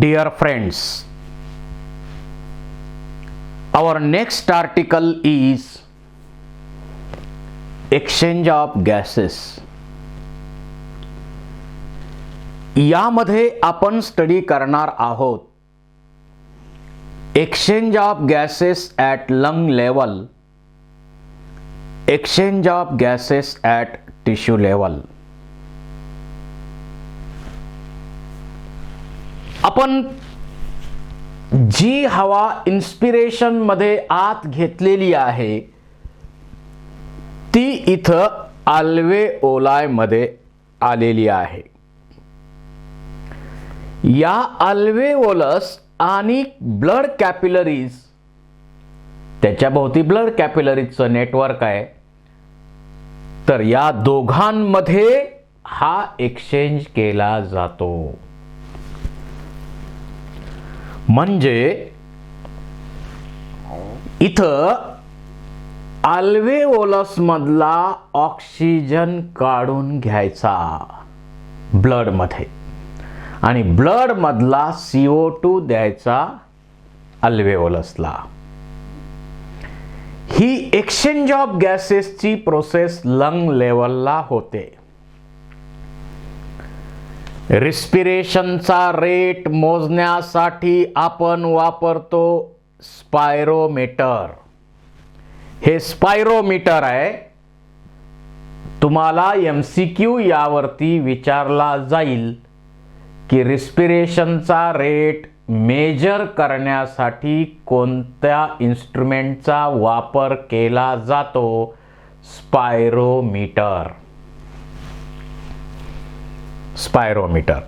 Dear friends, our next article is exchange of gases. यामध्ये आपण study करणार आहोत exchange of gases at lung level, exchange of gases at tissue level. आपण जी हवा inspiration मध्ये आत घेतलेली आहे ती इथं अल्वेओलाई मध्ये आलेली आहे. या अल्वेओलस आणि ब्लड कॅपिलरीज, त्याच्या भोवती ब्लड कॅपिलरीजचं नेटवर्क आहे. तर या दोघांमध्ये हा एक्सचेंज केला जातो. म्हणजे इथं अल्वेओलस मधला ऑक्सिजन काढून घ्यायचा ब्लड मध्ये आणि ब्लड मधला CO2 द्यायचा अल्वेओलसला. ही एक्सचेंज ऑफ गॅसेसची प्रोसेस लंग लेवलला होते. रिस्पिरेशनचा रेट मोजण्यासाठी आपण वापरतो स्पायरोमीटर. हे स्पायरोमीटर आहे. तुम्हाला MCQ यावरती विचारला जाईल की रिस्पिरेशनचा रेट मेजर करण्यासाठी कोणत्या इन्स्ट्रुमेंटचा वापर केला जातो? स्पायरोमीटर. स्पायरोमीटर.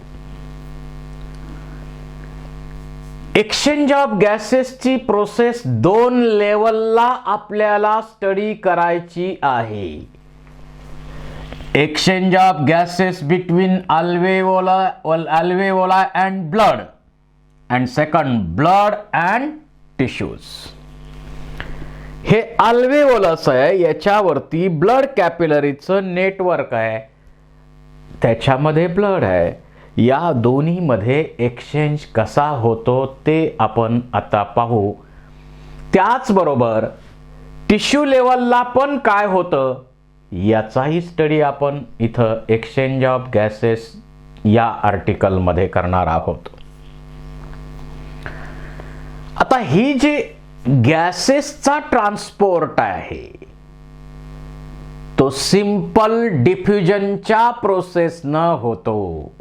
एक्सचेंज ऑफ गॅसेसची प्रोसेस दोन लेवलला आपल्याला स्टडी करायची आहे. Exchange of gases between alveoli and blood and second blood and tissues. हे अल्वेओलस आहे, याच्यावरती ब्लड कॅपिलरीचं नेटवर्क आहे, त्याच्यामध्ये ब्लड आहे. या दोन्हीमध्ये एक्सचेंज कसा होतो ते आपण आता पाहू. त्याचबरोबर टिश्यू लेवलला पण काय होतं याचाही स्टडी आपण इथं एक्सचेंज ऑफ गॅसेस या आर्टिकलमध्ये करणार आहोत. आता ही जी गॅसेसचा ट्रान्सपोर्ट आहे तो सिंपल डिफ्युजनच्या प्रोसेस न होतो.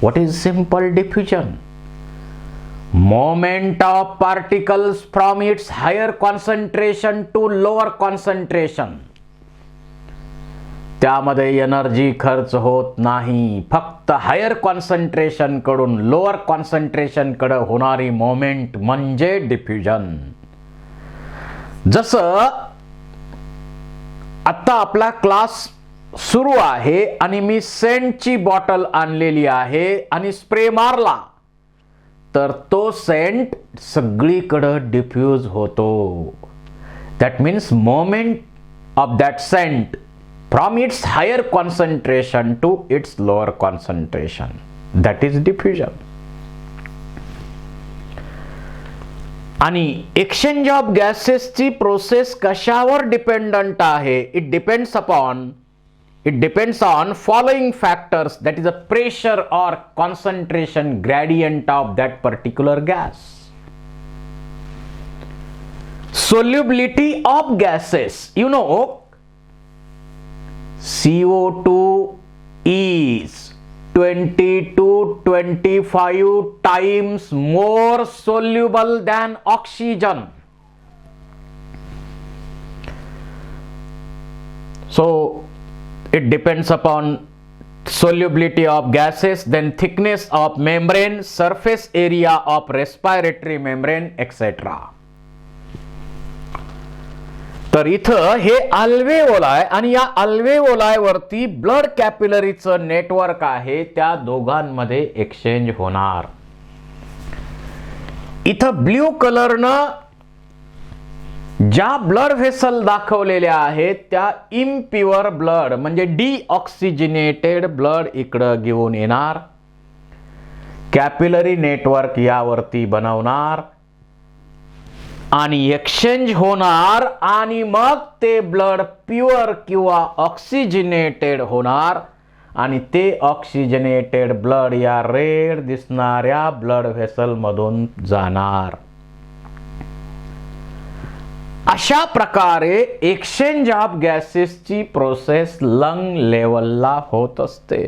What is simple diffusion? Moment of particles from its higher concentration to lower concentration. त्यामध्ये एनर्जी खर्च होत नाही. फक्त हायर कॉन्सन्ट्रेशन कडून लोअर कॉन्सन्ट्रेशन कडे होणारी मोमेंट म्हणजे डिफ्युजन. जसं आता आपला क्लास सुरू आहे आणि मी सेंटची बॉटल आणलेली आहे आणि स्प्रे मारला तर तो सेंट सगळीकडे डिफ्यूज होतो. That means moment of that scent from its higher concentration to its lower concentration, that is diffusion. आणि एक्सचेंज ऑफ गॅसेसची प्रोसेस कशावर डिपेंडंट आहे? It depends on following factors, that is a pressure और concentration gradient of that particular gas. Solubility of gases, you know, CO2 is 20 to 25 times more soluble than oxygen. So it depends upon solubility of gases, then thickness of membrane, surface area of respiratory membrane, etc. तर इथं हे alveoli आणि या alveoli वरती blood कॅपिलरीचं network आहे. त्या दोघांमध्ये exchange होणार. इथं ब्ल्यू कलरनं ज्या ब्लड व्हेसल दाखवलेल्या आहेत त्या इम्प्युअर ब्लड म्हणजे डीऑक्सिजनेटेड ब्लड इकडं घेऊन येणार. कॅपिलरी नेटवर्क यावरती बनवणार आणि एक्सचेंज होणार आणि मग ते ब्लड प्युअर किंवा ऑक्सिजनेटेड होणार आणि ते ऑक्सिजनेटेड ब्लड या रेड दिसणाऱ्या ब्लड व्हेसल मधून जाणार. अशा प्रकारे एक्सचेंज ऑफ गॅसेसची प्रोसेस लंग लेवलला होत असते.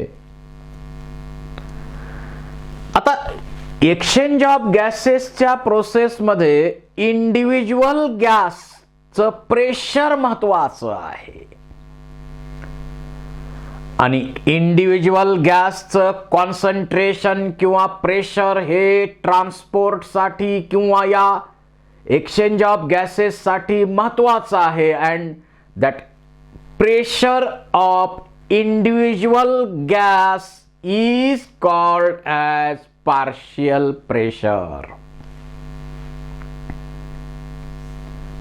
आता एक्सचेंज ऑफ गॅसेसच्या प्रोसेसमध्ये इंडिव्हिज्युअल गॅसचं प्रेशर महत्वाचं आहे आणि इंडिव्हिज्युअल गॅसचं कॉन्सन्ट्रेशन किंवा प्रेशर हे ट्रान्सपोर्टसाठी किंवा या एक्सचेंज ऑफ गॅसेस साठी महत्वाचं आहे. And that pressure of individual gas is called as partial pressure.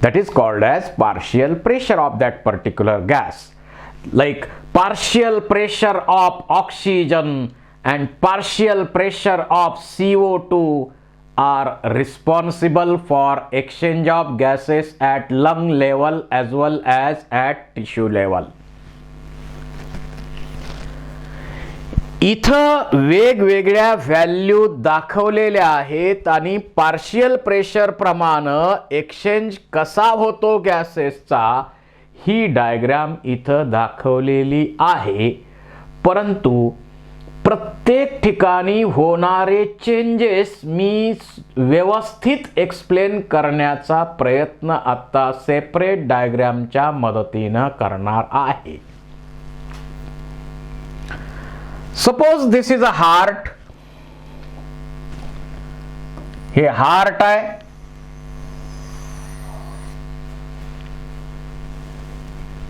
That is called as partial pressure of that particular gas. Like partial pressure of oxygen and partial pressure of CO2 are responsible for exchange of gases at lung level as well as at tissue level. इथं वेगवेगळ्या value दाखवलेल्या आहेत आणि partial pressure प्रमाणे exchange कसा होतो गॅसेसचा ही diagram इथं दाखवलेली आहे. परंतु प्रत्येक ठिकाणी होणारे चेंजेस मी व्यवस्थित एक्सप्लेन करण्याचा प्रयत्न आता सेपरेट डायग्रामच्या मदतीने करणार आहे. Suppose this is a heart. हे हार्ट आहे.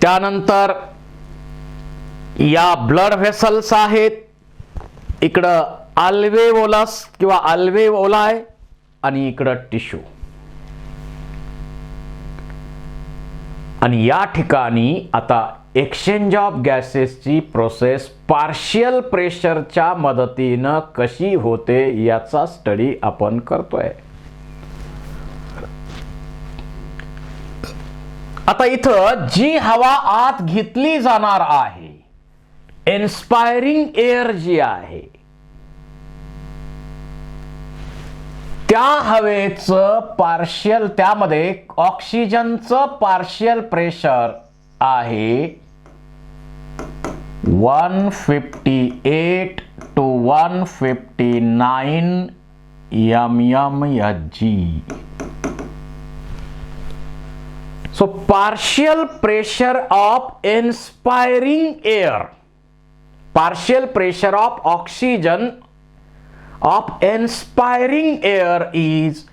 त्यानंतर या ब्लड व्हेसल्स आहेत. इकडं अल्वेओलस किंवा अल्वेओला आहे आणि इकडं टिश्यू. आणि या ठिकाणी आता एक्सचेंज ऑफ गॅसेसची प्रोसेस पार्शियल प्रेशरच्या मदतीनं कशी होते याचा स्टडी आपण करतोय. आता इथं जी हवा आत घेतली जाणार आहे, इन्स्पायरिंग एअर जी आहे, त्या हवेचं पार्शियल, त्यामध्ये ऑक्सिजनचं पार्शियल प्रेशर आहे 158 to 159 mmHg. So partial pressure of inspiring air, partial pressure of oxygen of inspiring air is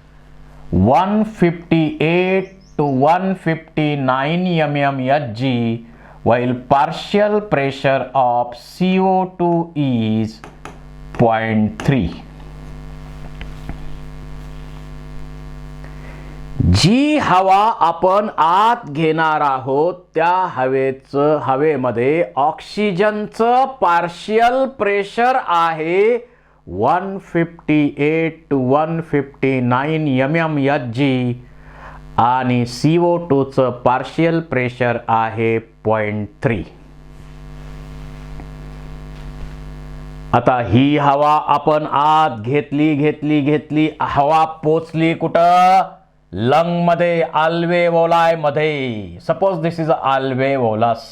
158 to 159 mmHg, while partial pressure of CO2 is 0.3. जी हवा आपण आत घेणार आहोत त्या हवेमध्ये ऑक्सिजनचं पार्शियल प्रेशर आहे 158 to 159 mmHg आणि CO2 चं पार्शियल प्रेशर आहे 0.3. आता ही हवा आपण आत घेतली, हवा पोचली कुठं? लंग मध्ये, अल्वेओलाई मध्ये. Suppose this is alveolus.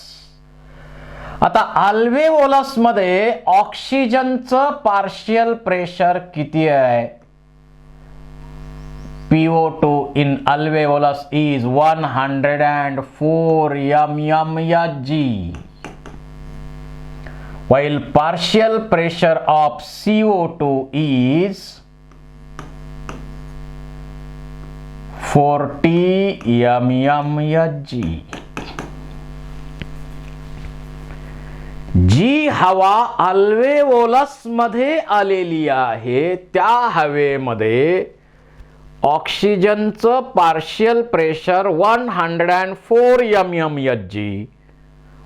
आता अल्वेओलस मध्ये ऑक्सिजनचं पार्शियल प्रेशर किती आहे? PO2 in alveolus is 104 mmHg, while partial pressure of CO2 is 40 mmHg. जी हवा अल्वेओलस मध्ये आलेली आहे त्या हवेमध्ये ऑक्सिजनचं partial pressure 104 mmHg,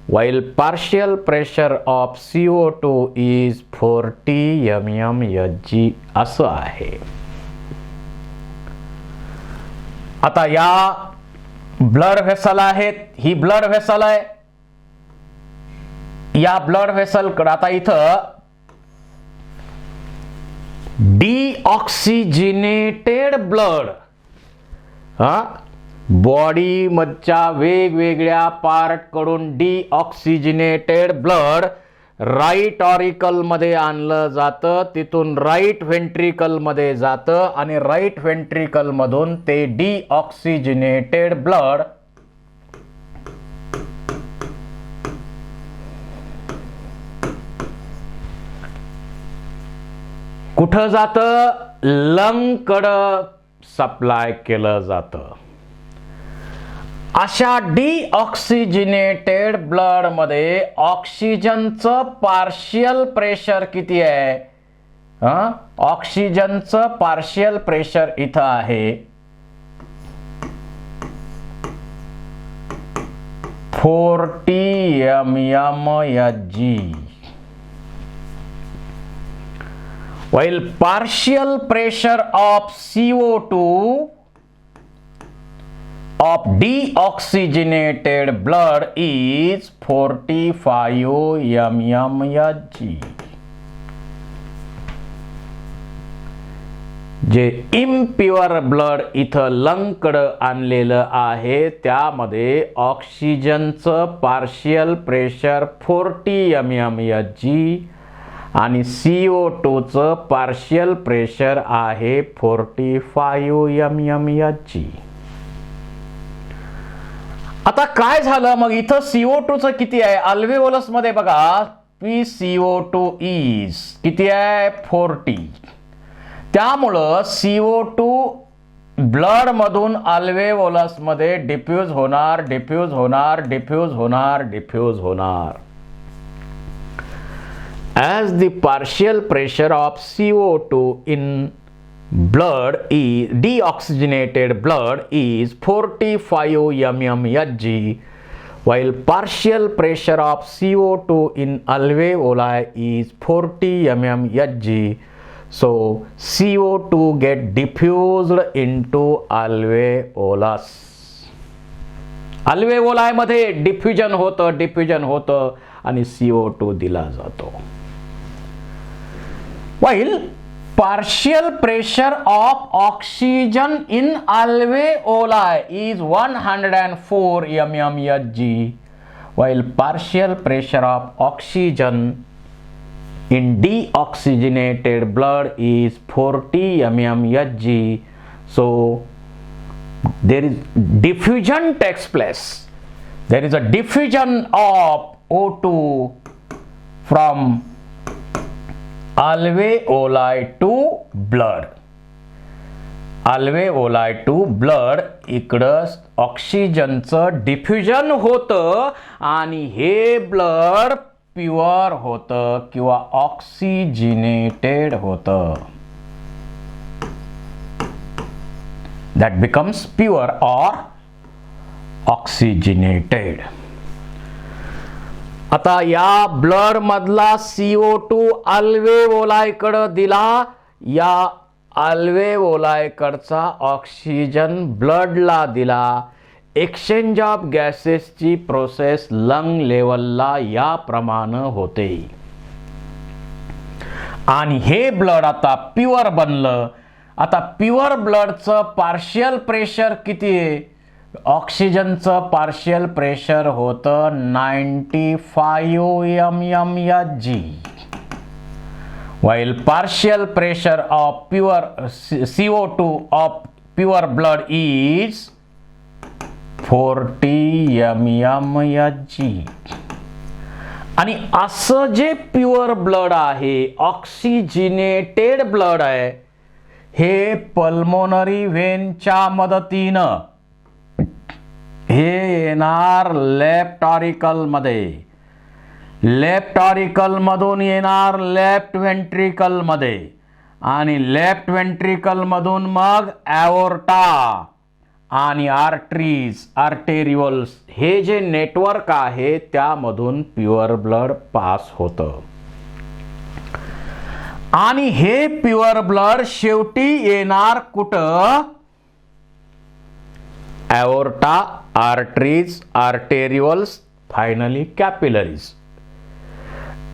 while partial pressure of CO2 is 40 mmHg असं आहे. आता या ब्लड व्हेसल आहेत, ही ब्लड व्हेसल आहे. या ब्लड व्हेसल कडे आता इथं डिऑक्सिजिनेटेड ब्लड, बॉडी मधच्या वेगवेगळ्या पार्ट कडून डिऑक्सिजिनेटेड ब्लड राईट ऑरिकल मध्ये आणलं जातं, तिथून राईट व्हेंट्रिकल मध्ये जातं आणि राईट व्हेंट्रिकल मधून ते डिऑक्सिजिनेटेड ब्लड कुठं जातं? लंग कडं सप्लाय केलं जातं. अशा डिऑक्सिजिनेटेड ब्लड मध्ये ऑक्सिजनचं पार्शियल प्रेशर किती आहे? ऑक्सिजनचं पार्शियल प्रेशर इथं आहे 40 mmHg. while partial pressure of CO2 of deoxygenated blood is 45 mmHg. जे इम्प्युअर ब्लड इथं लंगकडं आणलेलं आहे त्यामध्ये ऑक्सिजनचं पार्शियल प्रेशर 40 mmHg आणि CO2 चं पार्शियल प्रेशर आहे 45 mmHg. आता काय झालं मग इथं CO2 चं किती आहे? अल्वेओलस मध्ये बघा PCO2 इज किती आहे? 40. त्यामुळं CO2 ब्लड मधून अल्वेओलस मध्ये डिफ्यूज होणार, डिफ्यूज होणार, डिफ्यूज होणार, डिफ्यूज होणार. As the partial pressure of CO2 in blood is deoxygenated blood is 45 mmHg, while partial pressure of CO2 in alveoli is 40 mmHg. So CO2 get diffused into alveolus. alveoli मध्ये diffusion होतं आणि CO2 दिला जातो. While partial pressure of oxygen in alveoli is 104 mmHg, while partial pressure of oxygen in deoxygenated blood is 40 mmHg. So there is diffusion takes place. There is a diffusion of O2 from alveoli to blood. alveoli to blood इकडं ऑक्सिजनचं diffusion होतं आणि हे blood pure होतं किंवा oxygenated होतं. that becomes pure or oxygenated. आता या ब्लड मधला CO2 अल्वेओलाई कडे दिला, या अल्वेओलाई कडचा ऑक्सिजन ब्लडला दिला. एक्सचेंज ऑफ गॅसेसची प्रोसेस लंग लेवलला या प्रमाणे होते आणि हे ब्लड आता प्युअर बनलं. आता प्युअर ब्लडचं पार्शियल प्रेशर किती आहे? ऑक्सिजनचं पार्शियल प्रेशर होतं 95 mmHg, while partial pressure of pure CO2 of pure blood is 40 mmHg. आणि असं जे प्युअर ब्लड आहे, ऑक्सिजिनेटेड ब्लड आहे, हे पल्मोनरी व्हेनच्या मदतीनं हे येणार लेफ्ट ऑरिकल मध्ये, लेफ्ट ऑरिकल मधून येणार लेफ्ट व्हेंट्रिकल मध्ये आणि लेफ्ट व्हेंट्रिकल मधून मग ॲओर्टा आणि आर्टरीज, आर्टेरिओल्स हे जे नेटवर्क आहे त्यामधून प्युअर ब्लड पास होतं. आणि हे प्युअर ब्लड शेवटी येणार कुठं? Aorta, arteries, arterioles, finally capillaries.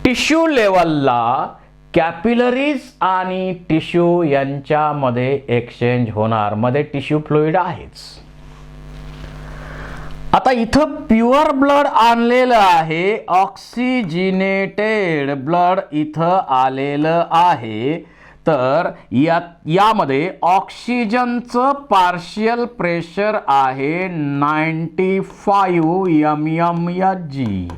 Tissue level capillaries आणि टिश्यू यांच्यामध्ये एक्सचेंज होणार. मध्ये टिश्यू फ्लुइड आहेच. आता इथं प्युअर ब्लड आणलेलं आहे, ऑक्सिजिनेटेड ब्लड इथं आलेलं आहे. तर यामध्ये ऑक्सिजनचं पार्शियल प्रेशर आहे 95 mmHg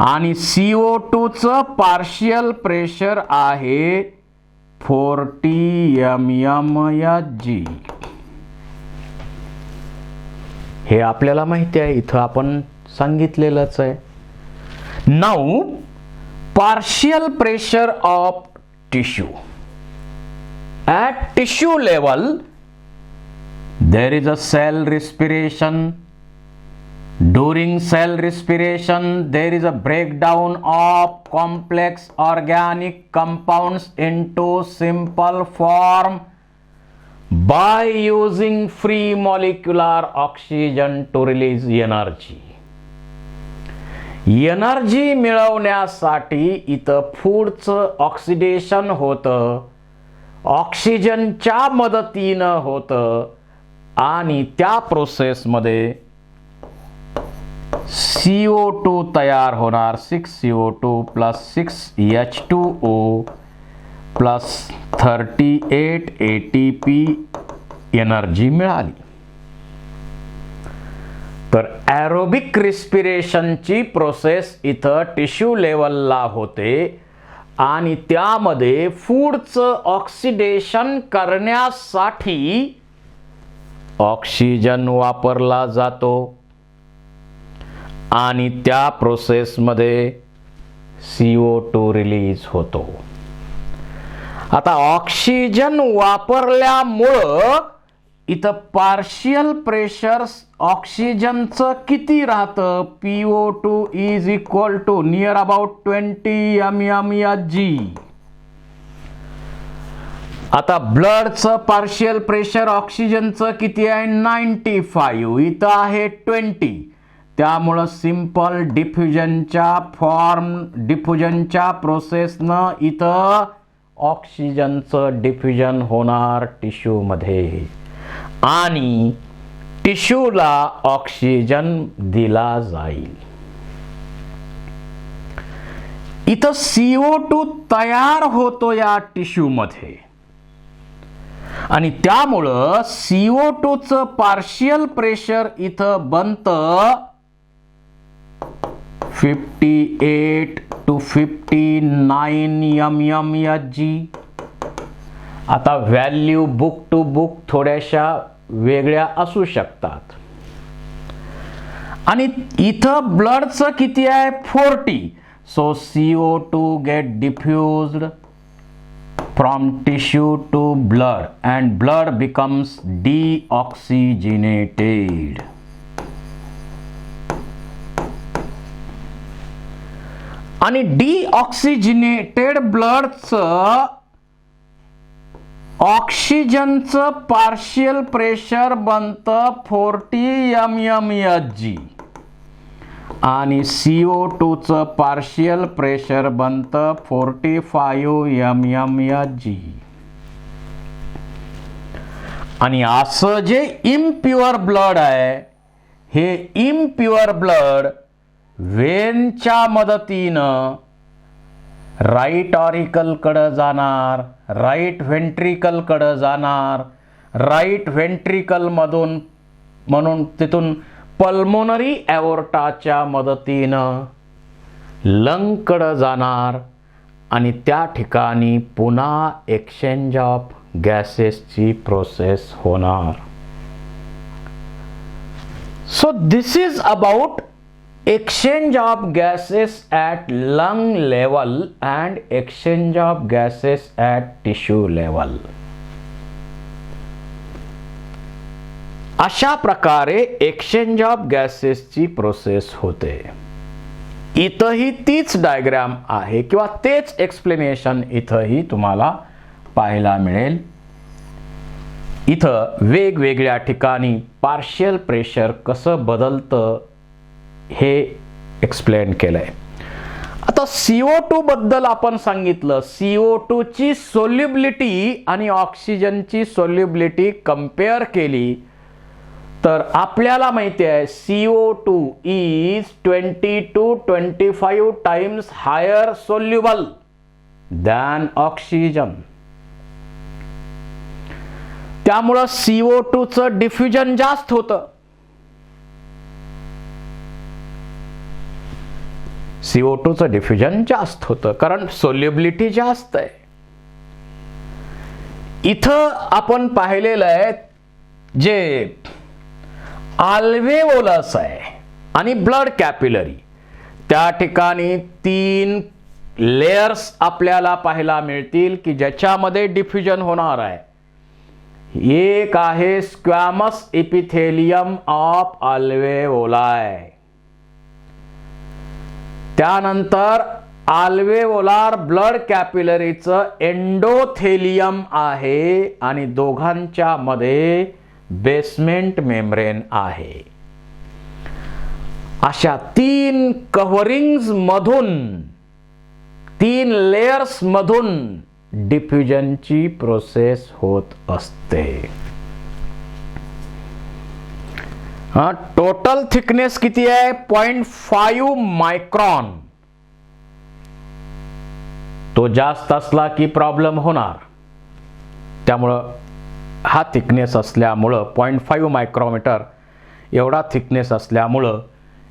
आणि CO2 चं पार्शियल प्रेशर आहे 40 mmHg. हे आपल्याला माहिती आहे, इथं आपण सांगितलेलंच आहे. Now partial pressure of tissue. At tissue level there is a cell respiration. During cell respiration there is a breakdown of complex organic compounds into simple form by using free molecular oxygen to release energy. Energy मिळवण्यासाठी इथं फूडचं oxidation होतं, ऑक्सिजनच्या मदतीनं होतं आणि त्या प्रोसेसमध्ये CO2 तयार होणार. 6CO2 plus 6H2O plus 38 ATP energy मिळाली. तर ॲरोबिक रिस्पिरेशनची प्रोसेस इथं टिश्यू लेवलला होते आणि त्यामध्ये फूडचं ऑक्सिडेशन करण्यासाठी ऑक्सिजन वापरला जातो आणि त्या प्रोसेसमध्ये CO2 रिलीज होतो. आता ऑक्सिजन वापरल्यामुळं इथं पार्शियल प्रेशर ऑक्सिजनचं किती राहतं? PO2 is equal to near about 20 mmHg. आता ब्लडचं पार्शियल प्रेशर ऑक्सिजनचं किती आहे? 95. इथं आहे 20. त्यामुळं सिंपल डिफ्युजनच्या प्रोसेसनं इथं ऑक्सिजनचं डिफ्युजन होणार टिश्यूमध्ये आणि टिश्यूला ऑक्सिजन दिला जाईल. इथं CO2 तयार होतो या टिश्यूमध्ये आणि त्यामुळं CO2 चं पार्शियल प्रेशर इथं बनतं 58 to 59 mmHg. आता व्हॅल्यू बुक टू बुक थोड्याशा वेगळ्या असू शकतात आणि इथं ब्लडचं किती आहे? 40. So CO2 get diffused from tissue to blood and blood becomes deoxygenated. आणि डीऑक्सिजिनेटेड ब्लडचं ऑक्सिजनचं पार्शियल प्रेशर बनतं 40 mmHg आणि CO2 चं पार्शियल प्रेशर बनतं 45 mmHg. आणि असं जे इम्प्युअर ब्लड आहे, हे इम्प्युअर ब्लड वेनच्या मदतीनं राईट ऑरिकल कडे जाणार, राईट व्हेंट्रिकल कडे जाणार, राईट व्हेंट्रिकल मधून म्हणून तिथून पल्मोनरी एओर्टाच्या मदतीनं लंग कडे जाणार आणि त्या ठिकाणी पुन्हा एक्सचेंज ऑफ गॅसेसची प्रोसेस होणार. So this is about exchange of gases at lung level and exchange of gases at tissue level. अशा प्रकारे एक्सचेंज ऑफ गॅसेसची प्रोसेस होते. इथंही तीच डायग्राम आहे किंवा तेच एक्सप्लेनेशन इथंही तुम्हाला पाहायला मिळेल. इथं वेगवेगळ्या ठिकाणी पार्शियल प्रेशर कसं बदलतं हे एक्सप्लेन केलंय. आता CO2 बद्दल आपण सांगितलं. CO2 ची सोल्युबिलिटी आणि ऑक्सिजनची सोल्युबिलिटी कंपेअर केली तर आपल्याला माहिती आहे CO2 is 20 to 25 times higher soluble than oxygen. त्यामुळं CO2 चं डिफ्युजन जास्त होतं. CO2 चं डिफ्युजन जास्त होतं कारण सोल्युबिलिटी जास्त आहे. इथं आपण पाहिलेलं आहे जे अल्वेओलस आहे आणि ब्लड कॅपिलरी, त्या ठिकाणी 3 लेयर्स आपल्याला पाहायला मिळतील की ज्याच्यामध्ये डिफ्युजन होणार आहे. एक आहे स्क्वॅमस एपिथेलियम ऑफ अल्वेओलाय, त्यानंतर अल्वेओलार ब्लड कॅपिलरीचं एंडोथेलियम आहे आणि दोघांच्या मध्ये बेसमेंट मेम्ब्रेन आहे. अशा 3 कव्हरिंग्ज मधून 3 लेयर्स मधून डिफ्युजनची प्रोसेस होत असते. टोटल थिकनेस किती आहे? 0.5 मायक्रॉन. तो जास्त असला की प्रॉब्लेम होणार. त्यामुळं हा थिकनेस असल्यामुळं 0.5 मायक्रोमीटर एवढा थिकनेस असल्यामुळं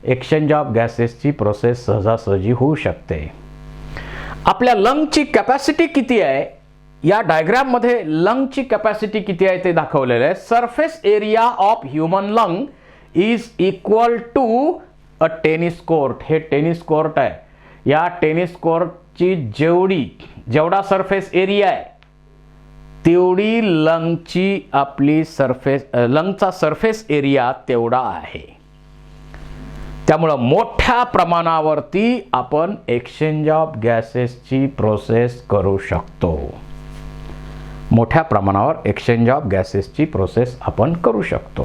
एक्सचेंज ऑफ गॅसेसची प्रोसेस सहजासहजी होऊ शकते. आपल्या लंगची कॅपॅसिटी किती आहे? या डायग्राम मध्ये लंगची कॅपॅसिटी किती आहे ते दाखवलेलं आहे. Surface area of human lung is equal to a tennis court. हे टेनिस कोर्ट आहे. या टेनिस कोर्टची जेवढा सरफेस एरिया आहे तेवढी लंगची आपली लंगचा सरफेस एरिया तेवढा आहे. त्यामुळं मोठ्या प्रमाणावरती आपण एक्सचेंज ऑफ गॅसेसची प्रोसेस करू शकतो. मोठ्या प्रमाणावर एक्सचेंज ऑफ गॅसेसची प्रोसेस आपण करू शकतो.